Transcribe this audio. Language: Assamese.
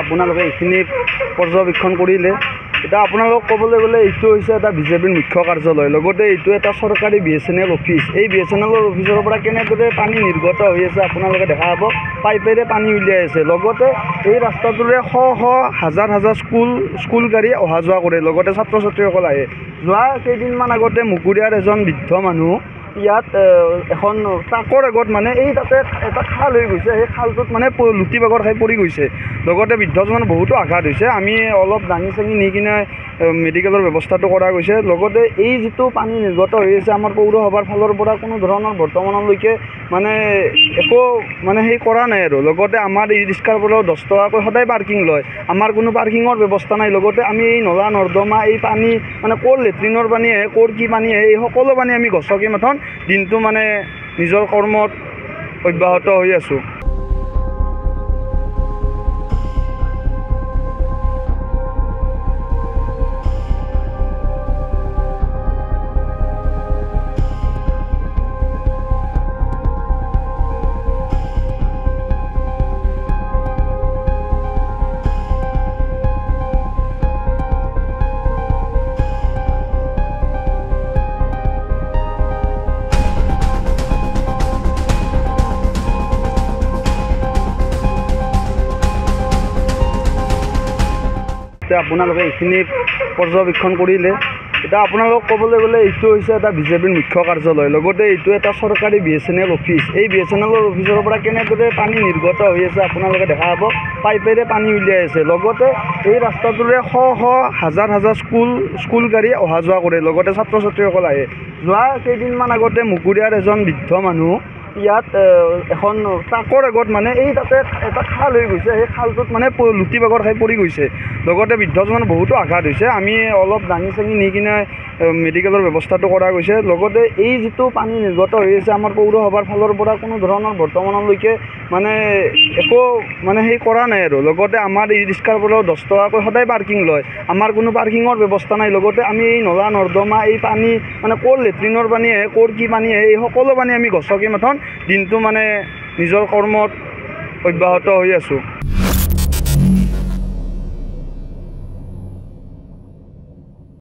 আপোনালোকে এইখিনি পৰ্যবেক্ষণ কৰিলে এতিয়া আপোনালোকক ক'বলৈ গ'লে এইটো হৈছে এটা বিজেপিৰ মুখ্য কাৰ্যালয়, লগতে এইটো এটা চৰকাৰী BSNL অফিচ। এই BSNL অফিচৰ পৰা কেনেদৰে পানী নিৰ্গত হৈ আছে আপোনালোকে দেখা পাব, পাইপেৰে পানী উলিয়াই আছে। লগতে এই ৰাস্তাটোৰে শ শ হাজাৰ হাজাৰ স্কুল গাড়ী অহা যোৱা কৰে, লগতে ছাত্ৰ ছাত্ৰীসকল আহে। যোৱা কেইদিনমান আগতে মুকুৰিয়াৰ এজন বৃদ্ধ মানুহ ইয়াত এখন ট্ৰাকৰ আগত মানে এই তাতে এটা খাল হৈ গৈছে, সেই খালটোত মানে লুটি বাগৰ খাই পৰি গৈছে। লগতে বৃদ্ধজনৰ বহুতো আঘাত হৈছে। আমি অলপ দাঙি চাঙি নি কিনে মেডিকেলৰ ব্যৱস্থাটো কৰা গৈছে। লগতে এই যিটো পানী নিৰ্গত হৈ আছে আমাৰ পৌৰসভাৰ ফালৰ পৰা কোনো ধৰণৰ বৰ্তমানলৈকে মানে একো মানে সেই কৰা নাই আৰু। লগতে আমাৰ ই ৰিক্সাৰ পৰাও 10 টকাকৈ সদায় পাৰ্কিং লয়, আমাৰ কোনো পাৰ্কিঙৰ ব্যৱস্থা নাই। লগতে আমি এই নলা নৰ্দমা এই পানী মানে ক'ৰ লেট্ৰিনৰ পানী আহে, ক'ৰ কি পানী আহে, এই সকলো পানী আমি গছকি মাথন দিনটো মানে নিজৰ কৰ্মত অব্যাহত হৈ আছোঁ। আপোনালোকে এইখিনি পৰ্যবেক্ষণ কৰিলে এতিয়া আপোনালোকক ক'বলৈ গ'লে এইটো হৈছে এটা বিজেপিৰ মুখ্য কাৰ্যালয়, লগতে এইটো এটা চৰকাৰী BSNL অফিচ। এই BSNL অফিচৰ পৰা কেনেদৰে পানী নিৰ্গত হৈ আছে আপোনালোকে দেখা পাব, পাইপেৰে পানী উলিয়াই আছে। লগতে এই ৰাস্তাটোৰে শ শ হাজাৰ হাজাৰ স্কুল গাড়ী অহা যোৱা কৰে, লগতে ছাত্ৰ ছাত্ৰীসকল আহে। যোৱা কেইদিনমান আগতে মুকুৰিয়াৰ এজন বৃদ্ধ মানুহ ইয়াত এখন ট্ৰাকৰ আগত মানে এই তাতে এটা খাল হৈ গৈছে, সেই খালটোত মানে লুটি বাগৰ খাই পৰি গৈছে। লগতে বৃদ্ধজনৰ বহুতো আঘাত হৈছে। আমি অলপ দাঙি চাঙি নি কিনে মেডিকেলৰ ব্যৱস্থাটো কৰা গৈছে। লগতে এই যিটো পানী নিৰ্গত হৈ আছে আমাৰ পৌৰসভাৰ ফালৰ পৰা কোনো ধৰণৰ বৰ্তমানলৈকে মানে একো মানে সেই কৰা নাই আৰু। লগতে আমাৰ ই ৰিক্সাৰ পৰাও 10 টকাকৈ সদায় পাৰ্কিং লয়, আমাৰ কোনো পাৰ্কিঙৰ ব্যৱস্থা নাই। লগতে আমি এই নলা নৰ্দমা এই পানী মানে ক'ৰ লেট্ৰিনৰ পানী আহে, ক'ৰ কি পানী আহে, এই সকলো পানী আমি গছকি মাথন দিনটো মানে নিজৰ কৰ্মত অব্যাহত হৈ আছোঁ।